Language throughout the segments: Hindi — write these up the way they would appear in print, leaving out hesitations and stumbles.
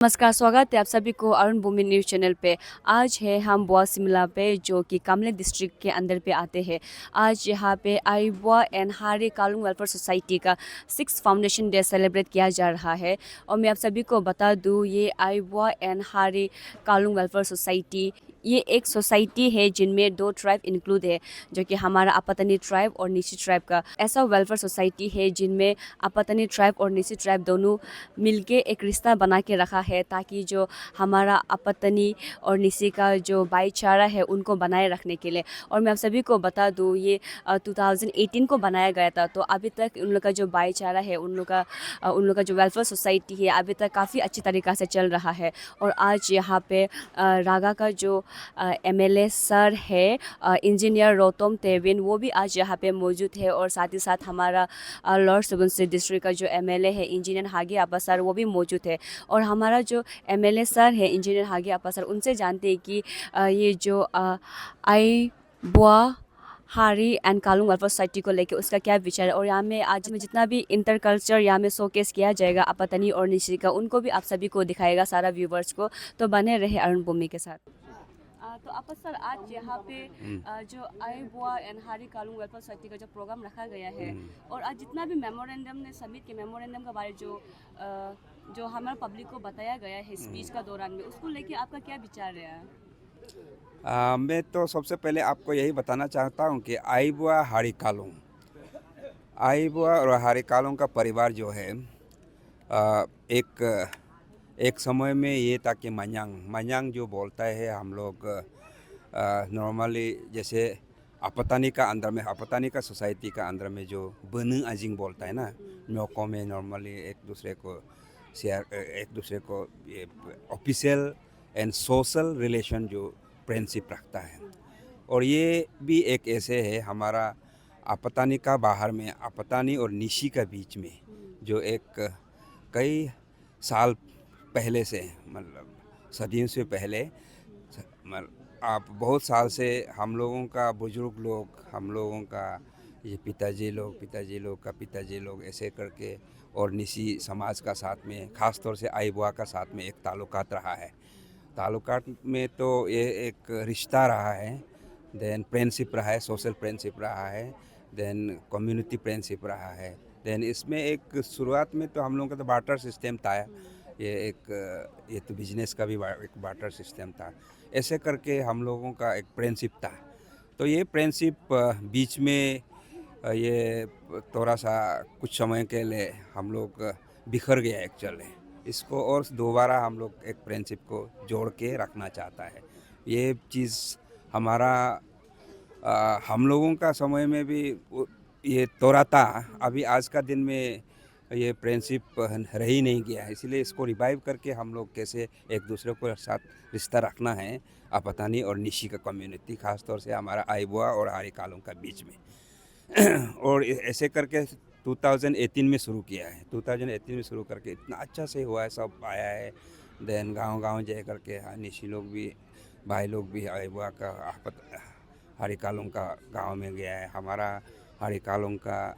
नमस्कार, स्वागत है आप सभी को अरुण भूमि न्यूज़ चैनल पे। आज है हम बुआ सिमला पे जो कि कामले डिस्ट्रिक्ट के अंदर पे आते हैं। आज यहाँ पे आई बुआ एंड हारी कालुंग वेलफेयर सोसाइटी का 6 फाउंडेशन डे सेलिब्रेट किया जा रहा है। और मैं आप सभी को बता दूँ, ये आई बुआ एंड हारी कालुंग वेलफेयर सोसाइटी ये एक सोसाइटी है जिनमें 2 ट्राइब इंक्लूड है, जो कि हमारा आपतनी ट्राइब और निसी ट्राइब का ऐसा वेलफेयर सोसाइटी है जिनमें आपतनी ट्राइब और निसी ट्राइब दोनों मिलके एक रिश्ता बना के रखा है, ताकि जो हमारा आपतनी और निसी का जो भाईचारा है उनको बनाए रखने के लिए। और मैं आप सभी को बता दूँ, ये 2018 को बनाया गया था। तो अभी तक उन लोग का जो भाईचारा है, उन लोग का जो वेलफेयर सोसाइटी है, अभी तक काफ़ी अच्छी तरीक़ा से चल रहा है। और आज यहाँ पे रागा का जो एमएलए सर है, इंजीनियर रोतोम तेविन, वो भी आज यहाँ पे मौजूद है। और साथ ही साथ हमारा लोअर सुबनसिरी डिस्ट्रिक्ट का जो एमएलए है, इंजीनियर हागी आपा सर, वो भी मौजूद है। और हमारा जो एमएलए सर है, इंजीनियर हागी आपा सर, उनसे जानते हैं कि ये जो आई बुआ हारी एंड कालुंग वेलफेयर सोसाइटी को लेके उसका क्या विचार है। और यहाँ में आज में जितना भी इंटरकल्चर यहाँ में शोकेस किया जाएगा आपतनी और निशी का, उनको भी आप सभी को दिखाएगा, सारा व्यूवर्स को। तो बने रहे अरुण भूमि के साथ। तो आप सर, आज यहाँ पे जो आई बुआ एंड हारी कालुंग वेलफेयर सोसाइटी का जो प्रोग्राम रखा गया है, और आज जितना भी मेमोरेंडम ने समिट के मेमोरेंडम के बारे जो हमारे पब्लिक को बताया गया है स्पीच का दौरान में, उसको लेके आपका क्या विचार है? मैं तो सबसे पहले आपको यही बताना चाहता हूँ कि आई बुआ हारी कालुंग, आई बुआ और हारी कालुंग का परिवार जो है, एक एक समय में ये था कि मन्यांग मन्यांग जो बोलता है हम लोग नॉर्मली, जैसे आपतानी का अंदर में, आपतानी का सोसाइटी का अंदर में जो बनु अजिंग बोलता है ना, न्योको में नॉर्मली एक दूसरे को शेयर, एक दूसरे को ये ऑफिशियल एंड सोशल रिलेशन जो फ्रेंडशिप रखता है। और ये भी एक ऐसे है हमारा आपतानी का बाहर में, आपतानी और निशी का बीच में जो एक कई साल पहले से, मतलब सदियों से पहले, आप बहुत साल से हम लोगों का बुजुर्ग लोग, हम लोगों का ये पिताजी लोग का पिताजी लोग ऐसे करके, और निसी समाज का साथ में, ख़ास तौर से आई बुआ का साथ में एक ताल्लुकात रहा है। ताल्लुकात में तो ये एक रिश्ता रहा है, देन फ्रेंडशिप रहा है, सोशल फ्रेंडशिप रहा है, देन कम्युनिटी फ्रेंडशिप रहा है। देन इसमें एक शुरुआत में तो हम लोगों का तो बार्टर सिस्टम था, ये तो बिजनेस का भी एक बार्टर सिस्टम था। ऐसे करके हम लोगों का एक फ्रेंडशिप था। तो ये फ्रेंडशिप बीच में ये थोड़ा सा कुछ समय के लिए हम लोग बिखर गया एक्चुअली। इसको और दोबारा हम लोग एक फ्रेंडशिप को जोड़ के रखना चाहता है। ये चीज़ हमारा हम लोगों का समय में भी ये तोड़ा था। अभी आज का दिन में ये फ्रेंडशिप रह ही नहीं गया है, इसलिए इसको रिवाइव करके हम लोग कैसे एक दूसरे को साथ रिश्ता रखना है, आपतानी और निशी का कम्युनिटी, खास तौर से हमारा आई बुआ और हारी कालुंग का बीच में। और ऐसे करके 2018 में शुरू किया है। 2018 में शुरू करके इतना अच्छा से हुआ है, सब आया है। देन गांव-गांव जा करके निशी लोग भी, भाई लोग भी आई बुआ का हारी कालुंग का गांव में गया है। हमारा हारी कालुंग का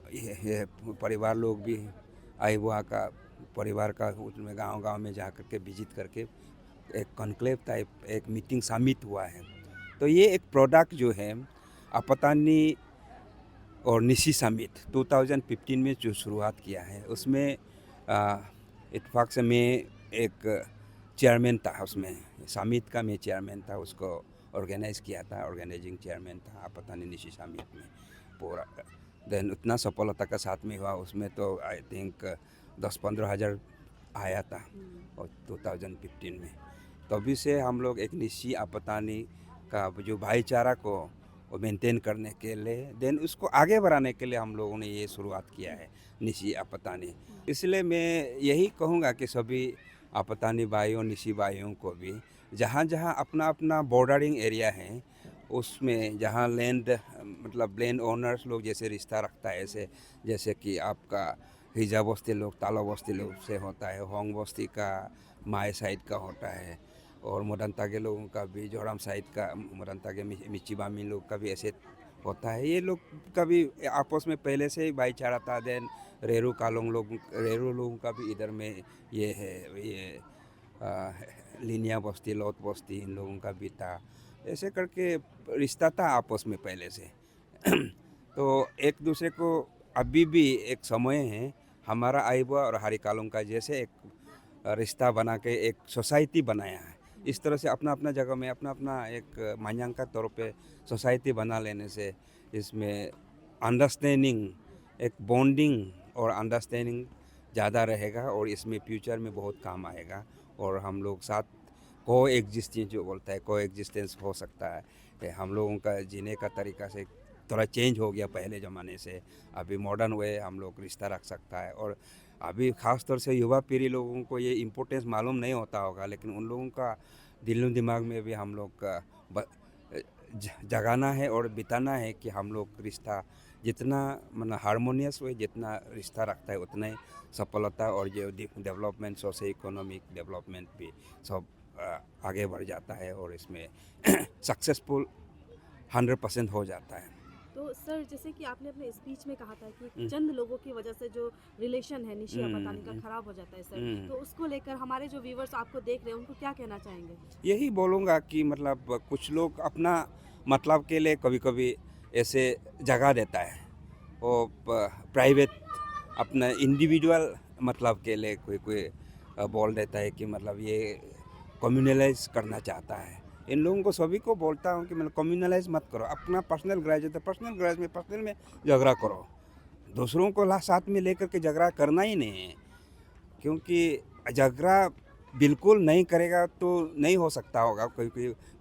ये परिवार लोग भी आई बुआ का परिवार का उसमें गांव-गांव में जा करके विजिट करके एक कॉन्क्लेव टाइप एक मीटिंग समिट हुआ है। तो ये एक प्रोडक्ट जो है आपतानी और निशी समिट 2015 में जो शुरुआत किया है, उसमें इत्तेफाक से मैं एक चेयरमैन था। उसमें समिट का मैं चेयरमैन था, उसको ऑर्गेनाइज़ किया था, ऑर्गेनाइजिंग चेयरमैन था आपतानी निशी समिट में पूरा। देन उतना सफलता का साथ में हुआ, उसमें तो आई थिंक 10-15 हज़ार आया था और 2015 में। तभी से हम लोग एक निशी आपतानी का जो भाईचारा को मेंटेन करने के लिए, देन उसको आगे बढ़ाने के लिए हम लोगों ने ये शुरुआत किया है, निशी आपतानी। इसलिए मैं यही कहूँगा कि सभी आपतानी भाइयों, निशी भाइयों को भी, जहाँ जहाँ अपना अपना बॉर्डरिंग एरिया है, उसमें जहाँ लैंड, मतलब लैंड ओनर्स लोग जैसे रिश्ता रखता है, ऐसे जैसे कि आपका हिजा बस्ती लोग, तालो बस्ती लोग से होता है, होंग बस्ती का माए साइड का होता है, और मोडनतागे लोगों का भी, जोड़म साइड का मोडनतागे मिचिबामी लोग का भी ऐसे होता है। ये लोग का भी आपस में पहले से ही भाईचारा था। देन रेरू लोगों का भी इधर में ये है, ये लिनिया बस्ती, लौत बस्ती, इन लोगों का भी था। ऐसे करके रिश्ता था आपस में पहले से। तो एक दूसरे को अभी भी एक समय है, हमारा आइबा और हरी कालों का जैसे एक रिश्ता बना के एक सोसाइटी बनाया है। इस तरह से अपना अपना जगह में अपना अपना एक मान्यांग का तौर पे सोसाइटी बना लेने से इसमें अंडरस्टैंडिंग, एक बॉन्डिंग और अंडरस्टैंडिंग ज़्यादा रहेगा और इसमें फ्यूचर में बहुत काम आएगा और हम लोग साथ को एग्जिस्टेंस जो बोलता है, को एग्जिस्टेंस हो सकता है। हम लोगों का जीने का तरीका से थोड़ा चेंज हो गया पहले ज़माने से, अभी मॉडर्न वे हम लोग रिश्ता रख सकता है। और अभी ख़ास तौर से युवा पीढ़ी लोगों को ये इम्पोर्टेंस मालूम नहीं होता होगा, लेकिन उन लोगों का दिलो दिमाग में भी हम लोग का जगाना है और बिताना है कि हम लोग रिश्ता जितना मतलब हारमोनियस हुए, जितना रिश्ता रखता है उतना ही सफलता और जो डेवलपमेंट, सोशो इकोनॉमिक डेवलपमेंट भी सब आगे बढ़ जाता है और इसमें सक्सेसफुल 100% हो जाता है। तो सर, जैसे कि आपने अपने स्पीच में कहा था कि चंद लोगों की वजह से जो रिलेशन है निशी अपतानी का खराब हो जाता है सर, तो उसको लेकर हमारे जो व्यूवर्स आपको देख रहे हैं उनको क्या कहना चाहेंगे? यही बोलूँगा कि मतलब कुछ लोग अपना मतलब के लिए कभी कभी ऐसे जगह देता है, वो प्राइवेट अपना इंडिविजुअल मतलब के लिए कोई कोई बोल देता है कि मतलब ये कम्युनलाइज करना चाहता है। इन लोगों को सभी को बोलता हूँ कि मतलब कम्युनलाइज मत करो, अपना पर्सनल ग्रज है तो पर्सनल में झगड़ा करो, दूसरों को साथ में लेकर के झगड़ा करना ही नहीं है। क्योंकि झगड़ा बिल्कुल नहीं करेगा तो नहीं हो सकता होगा,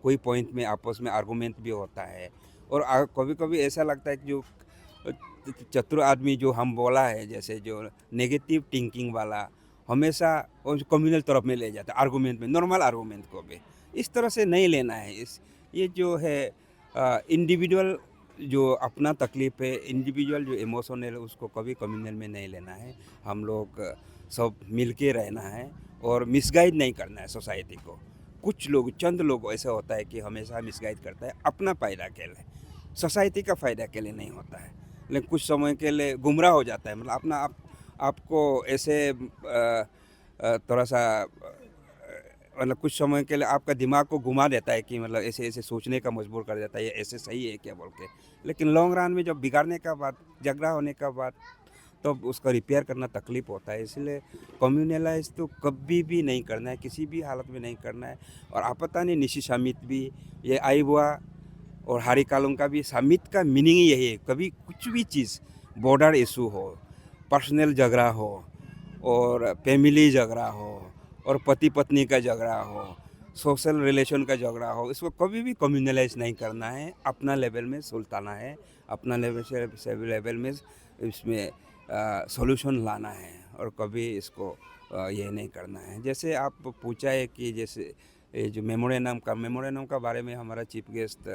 कोई पॉइंट में आपस में आर्गूमेंट भी होता है। और कभी कभी ऐसा लगता है कि जो चतुर आदमी जो हम बोला है, जैसे जो नेगेटिव थिंकिंग वाला हमेशा कम्युनल तरफ में ले जाता है, आर्गूमेंट में, नॉर्मल आर्गूमेंट को भी इस तरह से नहीं लेना है। ये जो है इंडिविजुअल जो अपना तकलीफ़ है, इंडिविजुअल जो इमोशन है, उसको कभी कम्युनल में नहीं लेना है। हम लोग सब मिल के रहना है और मिसगाइड नहीं करना है सोसाइटी को। कुछ लोग, चंद लोग ऐसा होता है कि हमेशा मिसगाइड करता है अपना फ़ायदा के लिए, सोसाइटी का फ़ायदा के लिए नहीं होता है, लेकिन कुछ समय के लिए गुमराह हो जाता है। मतलब आपको ऐसे थोड़ा सा मतलब कुछ समय के लिए आपका दिमाग को घुमा देता है कि मतलब ऐसे ऐसे सोचने का मजबूर कर देता है, ये ऐसे सही है क्या बोल के। लेकिन लॉन्ग रन में जब बिगाड़ने का बाद, झगड़ा होने का बाद, तो उसका रिपेयर करना तकलीफ होता है। इसलिए कम्युनलाइज तो कभी भी नहीं करना है, किसी भी हालत में नहीं करना है। और आपता ने निशी समित भी, ये आईबुआ और हारी कालों का भी समित का मीनिंग ही यही है। कभी कुछ भी चीज़, बॉर्डर इशू हो, पर्सनल झगड़ा हो और फैमिली झगड़ा हो और पति पत्नी का झगड़ा हो, सोशल रिलेशन का झगड़ा हो, इसको कभी भी कम्युनलाइज नहीं करना है, अपना लेवल में सुलझाना है, अपना लेवल में इसमें सॉल्यूशन लाना है और कभी इसको ये नहीं करना है। जैसे आप पूछा है कि जैसे ये जो मेमोरेंडम का बारे में हमारा चीफ गेस्ट,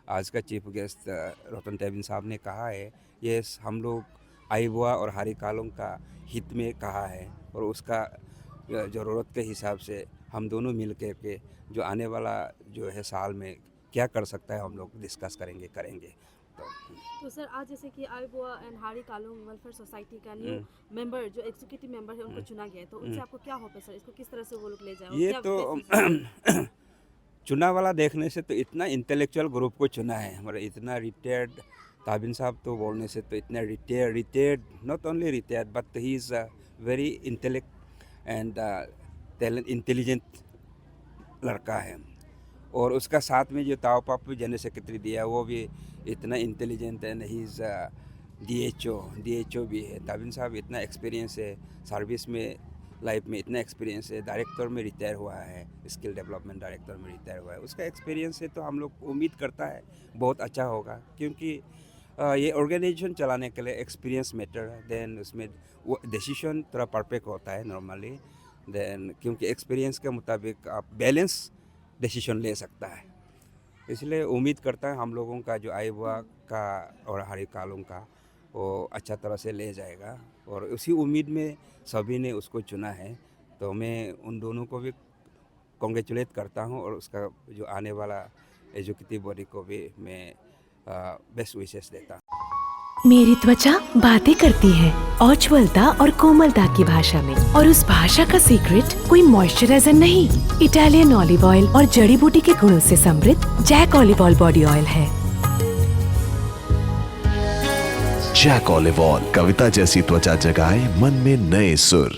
आज का चीफ गेस्ट रतन टेबिन साहब ने कहा है, ये हम लोग आईबुआ और हारी कालों का हित में कहा है और उसका ज़रूरत के हिसाब से हम दोनों मिल के जो आने वाला जो है साल में क्या कर सकता है हम लोग डिस्कस करेंगे। तो सर, आज जैसे कि आईबुआ एंड हारी कालुंग वेलफेयर सोसाइटी का न्यू मेंबर, जो एग्जीक्यूटिव मेंबर है, उनको चुना गया है, तो उनसे आपको क्या होप है सर? इसको किस तरह से वो लोग ले जाए और ये क्या तो बेसिस चुना वाला देखने से तो इतना इंटेलेक्चुअल ग्रुप को चुना है, हमारा इतना रिटायर्ड ताबिन साहब तो बोलने से तो इतना retired, not only retired but he is very intellect and talent, intelligent लड़का है। और उसका साथ में जो ताओ पापू जनरल सेक्रेटरी दिया, वो भी इतना इंटेलिजेंट है, ही इज़ DHO भी है। ताबिन साहब इतना एक्सपीरियंस है सर्विस में, लाइफ में इतना एक्सपीरियंस है, डायरेक्टर में रिटायर हुआ है, स्किल डेवलपमेंट डायरेक्टर में रिटायर हुआ है। उसका एक्सपीरियंस से तो हम लोग उम्मीद करता है बहुत अच्छा होगा, क्योंकि ये ऑर्गेनाइजेशन चलाने के लिए एक्सपीरियंस मैटर है। देन उसमें वो डिसीजन थोड़ा परफेक्ट होता है नॉर्मली, देन क्योंकि एक्सपीरियंस के मुताबिक आप बैलेंस डिसीजन ले सकता है। इसलिए उम्मीद करता है हम लोगों का जो आईबुआ का और हारी कालों का वो अच्छा तरह से ले जाएगा, और उसी उम्मीद में सभी ने उसको चुना है। तो मैं उन दोनों को भी कॉन्ग्रेचुलेट करता हूँ और उसका जो आने वाला एजुकेटिव बॉडी को भी मैं बेस्ट विशेस देता हूँ। मेरी त्वचा बातें करती है उज्ज्वलता और कोमलता की भाषा में, और उस भाषा का सीक्रेट कोई मॉइस्चराइजर नहीं, इटालियन ऑलिव ऑयल और जड़ी बूटी के गुणों से समृद्ध Jack olive oil body oil है। जैक ऑलिव ऑयल, कविता जैसी त्वचा जगाए मन में नए सुर।